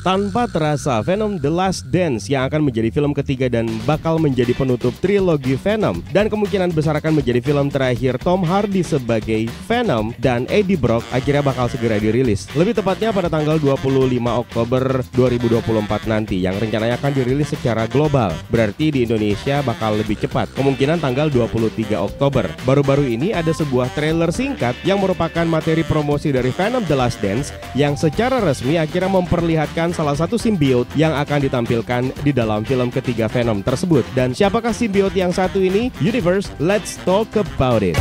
Tanpa terasa, Venom The Last Dance yang akan menjadi film ketiga dan bakal menjadi penutup trilogi Venom, dan kemungkinan besar akan menjadi film terakhir Tom Hardy sebagai Venom dan Eddie Brock, akhirnya bakal segera dirilis. Lebih tepatnya pada tanggal 25 Oktober 2024 nanti, yang rencananya akan dirilis secara global. Berarti di Indonesia bakal lebih cepat, kemungkinan tanggal 23 Oktober. Baru-baru ini ada sebuah trailer singkat yang merupakan materi promosi dari Venom The Last Dance yang secara resmi akhirnya memperlihatkan salah satu simbiot yang akan ditampilkan di dalam film ketiga Venom tersebut. Dan siapakah simbiot yang satu ini? Universe, let's talk about it.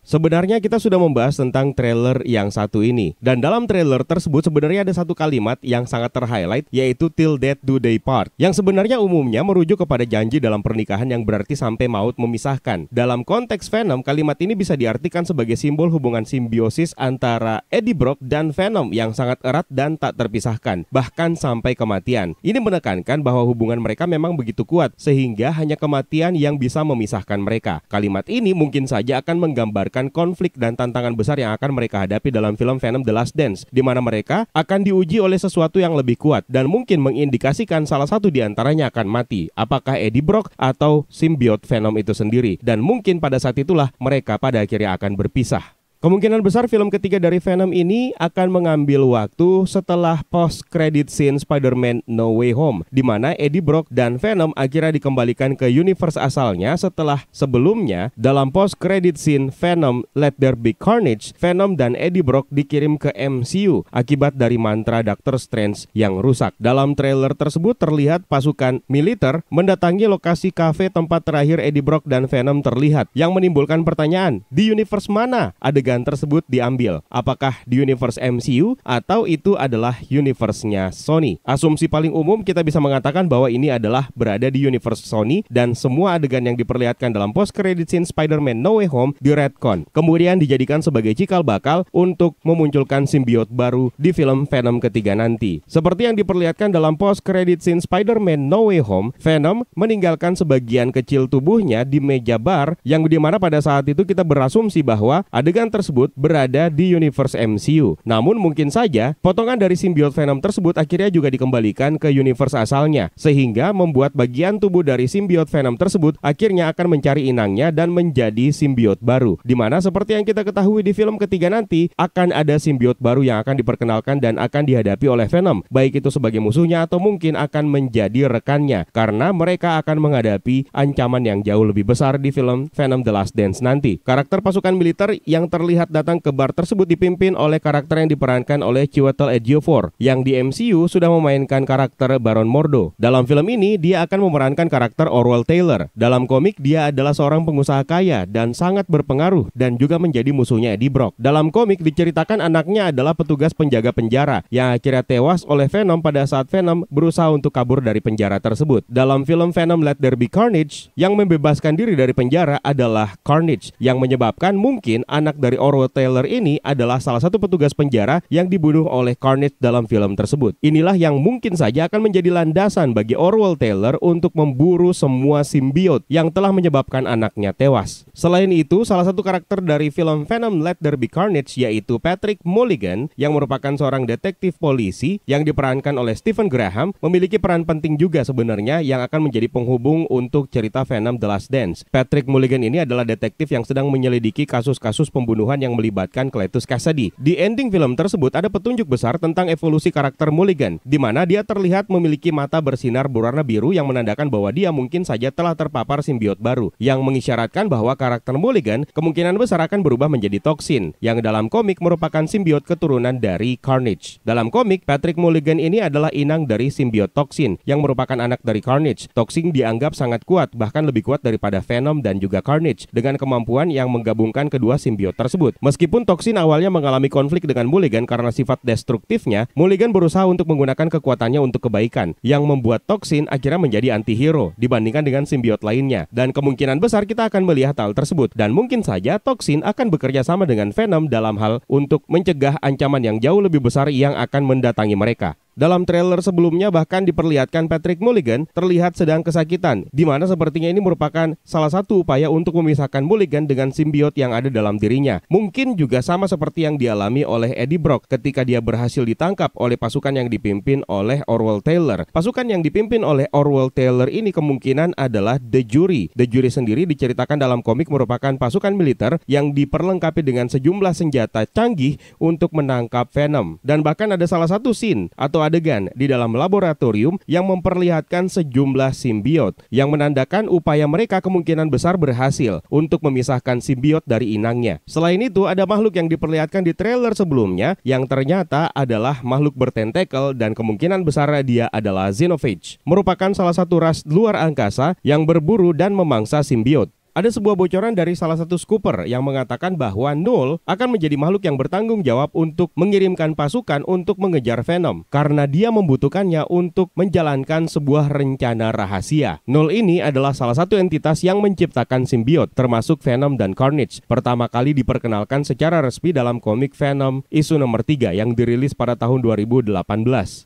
Sebenarnya kita sudah membahas tentang trailer yang satu ini. Dan dalam trailer tersebut sebenarnya ada satu kalimat yang sangat ter-highlight, yaitu till death do they part, yang sebenarnya umumnya merujuk kepada janji dalam pernikahan yang berarti sampai maut memisahkan. Dalam konteks Venom, kalimat ini bisa diartikan sebagai simbol hubungan simbiosis antara Eddie Brock dan Venom yang sangat erat dan tak terpisahkan, bahkan sampai kematian. Ini menekankan bahwa hubungan mereka memang begitu kuat, sehingga hanya kematian yang bisa memisahkan mereka. Kalimat ini mungkin saja akan menggambarkan konflik dan tantangan besar yang akan mereka hadapi dalam film Venom The Last Dance, di mana mereka akan diuji oleh sesuatu yang lebih kuat dan mungkin mengindikasikan salah satu di antaranya akan mati, apakah Eddie Brock atau simbiot Venom itu sendiri, dan mungkin pada saat itulah mereka pada akhirnya akan berpisah. Kemungkinan besar film ketiga dari Venom ini akan mengambil waktu setelah post-credit scene Spider-Man No Way Home, di mana Eddie Brock dan Venom akhirnya dikembalikan ke universe asalnya setelah sebelumnya dalam post-credit scene Venom Let There Be Carnage, Venom dan Eddie Brock dikirim ke MCU akibat dari mantra Doctor Strange yang rusak. Dalam trailer tersebut terlihat pasukan militer mendatangi lokasi kafe tempat terakhir Eddie Brock dan Venom terlihat, yang menimbulkan pertanyaan, di universe mana adegan tersebut diambil? Apakah di universe MCU atau itu adalah universe-nya Sony? Asumsi paling umum kita bisa mengatakan bahwa ini adalah berada di universe Sony dan semua adegan yang diperlihatkan dalam post-credit scene Spider-Man No Way Home di retcon, kemudian dijadikan sebagai cikal bakal untuk memunculkan simbiot baru di film Venom ketiga nanti. Seperti yang diperlihatkan dalam post-credit scene Spider-Man No Way Home, Venom meninggalkan sebagian kecil tubuhnya di meja bar, yang dimana pada saat itu kita berasumsi bahwa adegan tersebut berada di universe MCU. Namun mungkin saja potongan dari simbiot Venom tersebut akhirnya juga dikembalikan ke universe asalnya, sehingga membuat bagian tubuh dari simbiot Venom tersebut akhirnya akan mencari inangnya dan menjadi simbiot baru, dimana seperti yang kita ketahui di film ketiga nanti akan ada simbiot baru yang akan diperkenalkan dan akan dihadapi oleh Venom, baik itu sebagai musuhnya atau mungkin akan menjadi rekannya, karena mereka akan menghadapi ancaman yang jauh lebih besar di film Venom The Last Dance nanti. Karakter pasukan militer yang terlihat datang ke bar tersebut dipimpin oleh karakter yang diperankan oleh Chiwetel Ejiofor, yang di MCU sudah memainkan karakter Baron Mordo. Dalam film ini dia akan memerankan karakter Orwell Taylor. Dalam komik dia adalah seorang pengusaha kaya dan sangat berpengaruh dan juga menjadi musuhnya Eddie Brock. Dalam komik diceritakan anaknya adalah petugas penjaga penjara yang akhirnya tewas oleh Venom pada saat Venom berusaha untuk kabur dari penjara tersebut. Dalam film Venom Let There Be Carnage, yang membebaskan diri dari penjara adalah Carnage, yang menyebabkan mungkin anak dari Orwell Taylor ini adalah salah satu petugas penjara yang dibunuh oleh Carnage dalam film tersebut. Inilah yang mungkin saja akan menjadi landasan bagi Orwell Taylor untuk memburu semua simbiot yang telah menyebabkan anaknya tewas. Selain itu, salah satu karakter dari film Venom Let There Be Carnage yaitu Patrick Mulligan, yang merupakan seorang detektif polisi yang diperankan oleh Stephen Graham, memiliki peran penting juga sebenarnya yang akan menjadi penghubung untuk cerita Venom The Last Dance. Patrick Mulligan ini adalah detektif yang sedang menyelidiki kasus-kasus pembunuhan yang melibatkan Cletus Kasady. Di ending film tersebut ada petunjuk besar tentang evolusi karakter Mulligan, di mana dia terlihat memiliki mata bersinar berwarna biru yang menandakan bahwa dia mungkin saja telah terpapar simbiot baru, yang mengisyaratkan bahwa karakter Mulligan kemungkinan besar akan berubah menjadi Toxin, yang dalam komik merupakan simbiot keturunan dari Carnage. Dalam komik, Patrick Mulligan ini adalah inang dari simbiot Toxin, yang merupakan anak dari Carnage. Toxin dianggap sangat kuat, bahkan lebih kuat daripada Venom dan juga Carnage, dengan kemampuan yang menggabungkan kedua simbiot tersebut. tersebut. Meskipun toksin awalnya mengalami konflik dengan Mulligan karena sifat destruktifnya, Mulligan berusaha untuk menggunakan kekuatannya untuk kebaikan, yang membuat toksin akhirnya menjadi anti-hero dibandingkan dengan simbiot lainnya. Dan kemungkinan besar kita akan melihat hal tersebut, dan mungkin saja toksin akan bekerja sama dengan Venom dalam hal untuk mencegah ancaman yang jauh lebih besar yang akan mendatangi mereka. Dalam trailer sebelumnya bahkan diperlihatkan Patrick Mulligan terlihat sedang kesakitan, di mana sepertinya ini merupakan salah satu upaya untuk memisahkan Mulligan dengan simbiot yang ada dalam dirinya. Mungkin juga sama seperti yang dialami oleh Eddie Brock ketika dia berhasil ditangkap oleh pasukan yang dipimpin oleh Orwell Taylor. Pasukan yang dipimpin oleh Orwell Taylor ini kemungkinan adalah The Jury. The Jury sendiri diceritakan dalam komik merupakan pasukan militer yang diperlengkapi dengan sejumlah senjata canggih untuk menangkap Venom. Dan bahkan ada salah satu scene atau adegan di dalam laboratorium yang memperlihatkan sejumlah simbiot yang menandakan upaya mereka kemungkinan besar berhasil untuk memisahkan simbiot dari inangnya. Selain itu, ada makhluk yang diperlihatkan di trailer sebelumnya yang ternyata adalah makhluk bertentakel dan kemungkinan besar dia adalah Xenophage, merupakan salah satu ras luar angkasa yang berburu dan memangsa simbiot. Ada sebuah bocoran dari salah satu scooper yang mengatakan bahwa Null akan menjadi makhluk yang bertanggung jawab untuk mengirimkan pasukan untuk mengejar Venom karena dia membutuhkannya untuk menjalankan sebuah rencana rahasia. Null ini adalah salah satu entitas yang menciptakan simbiot termasuk Venom dan Carnage. Pertama kali diperkenalkan secara resmi dalam komik Venom isu nomor 3 yang dirilis pada tahun 2018.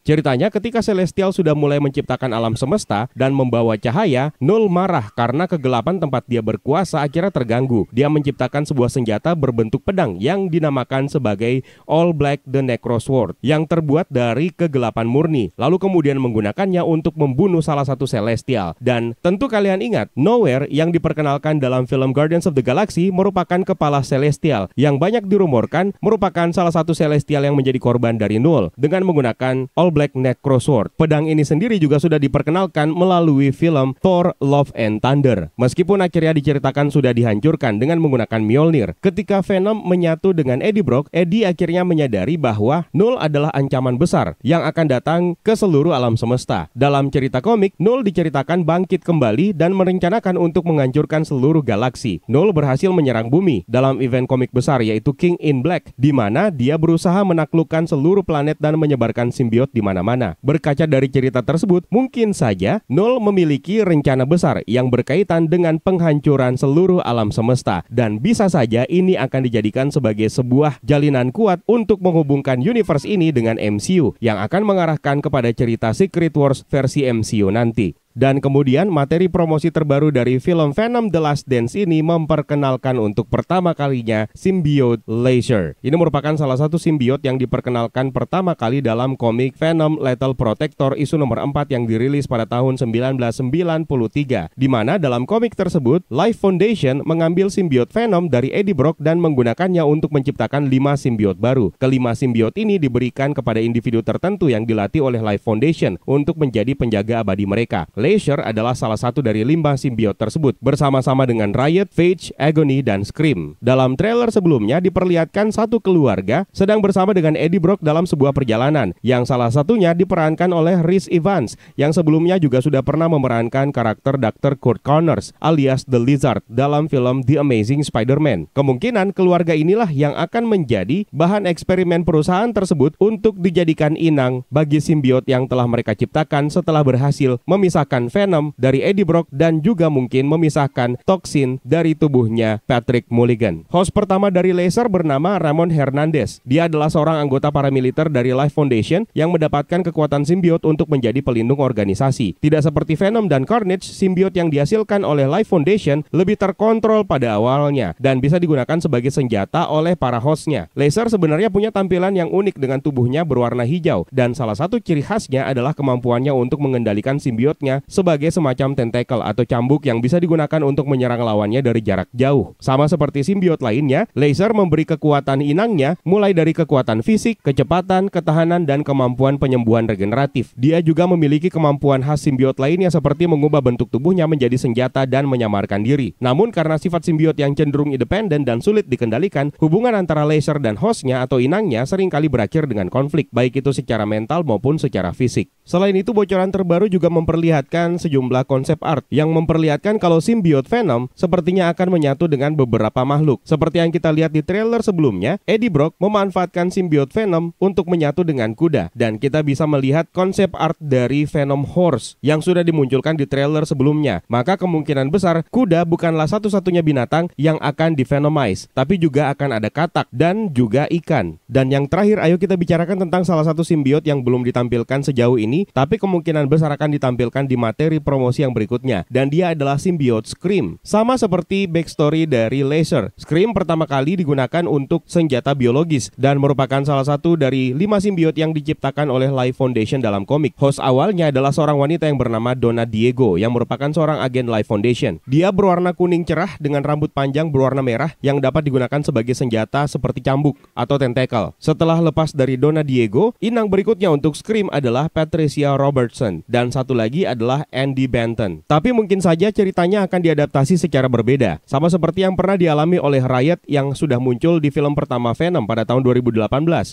Ceritanya ketika Celestial sudah mulai menciptakan alam semesta dan membawa cahaya, Null marah karena kegelapan tempat dia berkuasa akhirnya terganggu. Dia menciptakan sebuah senjata berbentuk pedang yang dinamakan sebagai All Black the Necro Sword yang terbuat dari kegelapan murni, lalu kemudian menggunakannya untuk membunuh salah satu Celestial. Dan tentu kalian ingat, Nowhere yang diperkenalkan dalam film Guardians of the Galaxy merupakan kepala Celestial yang banyak dirumorkan merupakan salah satu Celestial yang menjadi korban dari Null dengan menggunakan All Black Necro Sword. Pedang ini sendiri juga sudah diperkenalkan melalui film Thor Love and Thunder. Meskipun akhirnya diceritakan sudah dihancurkan dengan menggunakan Mjolnir. Ketika Venom menyatu dengan Eddie Brock, Eddie akhirnya menyadari bahwa Null adalah ancaman besar yang akan datang ke seluruh alam semesta. Dalam cerita komik, Null diceritakan bangkit kembali dan merencanakan untuk menghancurkan seluruh galaksi. Null berhasil menyerang bumi dalam event komik besar yaitu King in Black, di mana dia berusaha menaklukkan seluruh planet dan menyebarkan simbiot di mana-mana. Berkaca dari cerita tersebut, mungkin saja Null memiliki rencana besar yang berkaitan dengan penghancuran seluruh alam semesta, dan bisa saja ini akan dijadikan sebagai sebuah jalinan kuat untuk menghubungkan universe ini dengan MCU yang akan mengarahkan kepada cerita Secret Wars versi MCU nanti. Dan kemudian materi promosi terbaru dari film Venom The Last Dance ini memperkenalkan untuk pertama kalinya simbiot Lasher. Ini merupakan salah satu simbiot yang diperkenalkan pertama kali dalam komik Venom Lethal Protector isu nomor 4 yang dirilis pada tahun 1993. Di mana dalam komik tersebut, Life Foundation mengambil simbiot Venom dari Eddie Brock dan menggunakannya untuk menciptakan 5 simbiot baru. Kelima simbiot ini diberikan kepada individu tertentu yang dilatih oleh Life Foundation untuk menjadi penjaga abadi mereka. Lasher adalah salah satu dari 5 simbiot tersebut bersama-sama dengan Riot, Phage, Agony, dan Scream. Dalam trailer sebelumnya diperlihatkan satu keluarga sedang bersama dengan Eddie Brock dalam sebuah perjalanan yang salah satunya diperankan oleh Rhys Ifans yang sebelumnya juga sudah pernah memerankan karakter Dr. Curt Connors alias The Lizard dalam film The Amazing Spider-Man. Kemungkinan keluarga inilah yang akan menjadi bahan eksperimen perusahaan tersebut untuk dijadikan inang bagi simbiot yang telah mereka ciptakan setelah berhasil memisahkan Venom dari Eddie Brock dan juga mungkin memisahkan toksin dari tubuhnya Patrick Mulligan. Host pertama dari Lasher bernama Ramon Hernandez. Dia adalah seorang anggota paramiliter dari Life Foundation yang mendapatkan kekuatan simbiot untuk menjadi pelindung organisasi. Tidak seperti Venom dan Carnage, simbiot yang dihasilkan oleh Life Foundation lebih terkontrol pada awalnya dan bisa digunakan sebagai senjata oleh para hostnya. Lasher sebenarnya punya tampilan yang unik dengan tubuhnya berwarna hijau dan salah satu ciri khasnya adalah kemampuannya untuk mengendalikan simbiotnya sebagai semacam tentakel atau cambuk yang bisa digunakan untuk menyerang lawannya dari jarak jauh. Sama seperti simbiot lainnya, Lasher memberi kekuatan inangnya mulai dari kekuatan fisik, kecepatan, ketahanan, dan kemampuan penyembuhan regeneratif. Dia juga memiliki kemampuan khas simbiot lainnya seperti mengubah bentuk tubuhnya menjadi senjata dan menyamarkan diri. Namun karena sifat simbiot yang cenderung independen dan sulit dikendalikan, hubungan antara Lasher dan hostnya atau inangnya seringkali berakhir dengan konflik, baik itu secara mental maupun secara fisik. Selain itu, bocoran terbaru juga memperlihatkan memperlihatkan sejumlah konsep art yang memperlihatkan kalau simbiot Venom sepertinya akan menyatu dengan beberapa makhluk. Seperti yang kita lihat di trailer sebelumnya, Eddie Brock memanfaatkan simbiot Venom untuk menyatu dengan kuda, dan kita bisa melihat konsep art dari Venom Horse yang sudah dimunculkan di trailer sebelumnya. Maka kemungkinan besar kuda bukanlah satu-satunya binatang yang akan di-venomize, tapi juga akan ada katak dan juga ikan. Dan yang terakhir, ayo kita bicarakan tentang salah satu simbiot yang belum ditampilkan sejauh ini, tapi kemungkinan besar akan ditampilkan di materi promosi yang berikutnya, dan dia adalah simbiot Scream. Sama seperti backstory dari Laser, Scream pertama kali digunakan untuk senjata biologis dan merupakan salah satu dari 5 simbiot yang diciptakan oleh Life Foundation dalam komik. Host awalnya adalah seorang wanita yang bernama Donna Diego yang merupakan seorang agen Life Foundation. Dia berwarna kuning cerah dengan rambut panjang berwarna merah yang dapat digunakan sebagai senjata seperti cambuk atau tentakel. Setelah lepas dari Donna Diego, inang berikutnya untuk Scream adalah Patricia Robertson dan satu lagi adalah Andy Benton. Tapi mungkin saja ceritanya akan diadaptasi secara berbeda, sama seperti yang pernah dialami oleh Riot yang sudah muncul di film pertama Venom pada tahun 2018.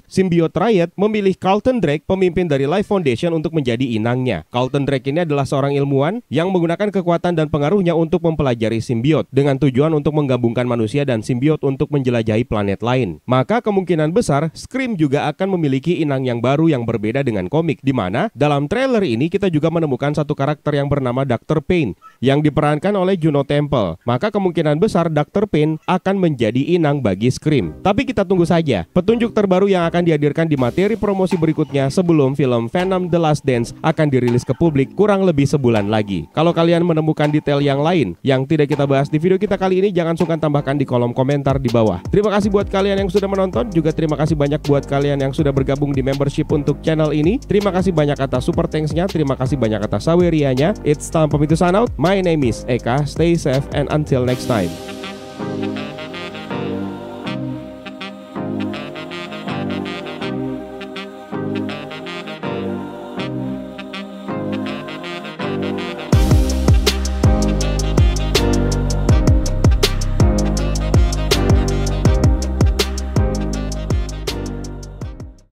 Simbiot Riot memilih Carlton Drake, pemimpin dari Life Foundation, untuk menjadi inangnya. Carlton Drake ini adalah seorang ilmuwan yang menggunakan kekuatan dan pengaruhnya untuk mempelajari simbiot dengan tujuan untuk menggabungkan manusia dan simbiot untuk menjelajahi planet lain. Maka kemungkinan besar Scream juga akan memiliki inang yang baru yang berbeda dengan komik, di mana dalam trailer ini kita juga menemukan satu karakter yang bernama Dr. Payne yang diperankan oleh Juno Temple. Maka kemungkinan besar Dr. Payne akan menjadi inang bagi Scream. Tapi kita tunggu saja petunjuk terbaru yang akan dihadirkan di materi promosi berikutnya sebelum film Venom The Last Dance akan dirilis ke publik kurang lebih sebulan lagi. Kalau kalian menemukan detail yang lain yang tidak kita bahas di video kita kali ini, jangan sungkan tambahkan di kolom komentar di bawah. Terima kasih buat kalian yang sudah menonton, juga terima kasih banyak buat kalian yang sudah bergabung di membership untuk channel ini. Terima kasih banyak atas super thanks-nya, terima kasih banyak atas sawerianya. It's time for me to sign out. My name is Eka, stay safe and until next time.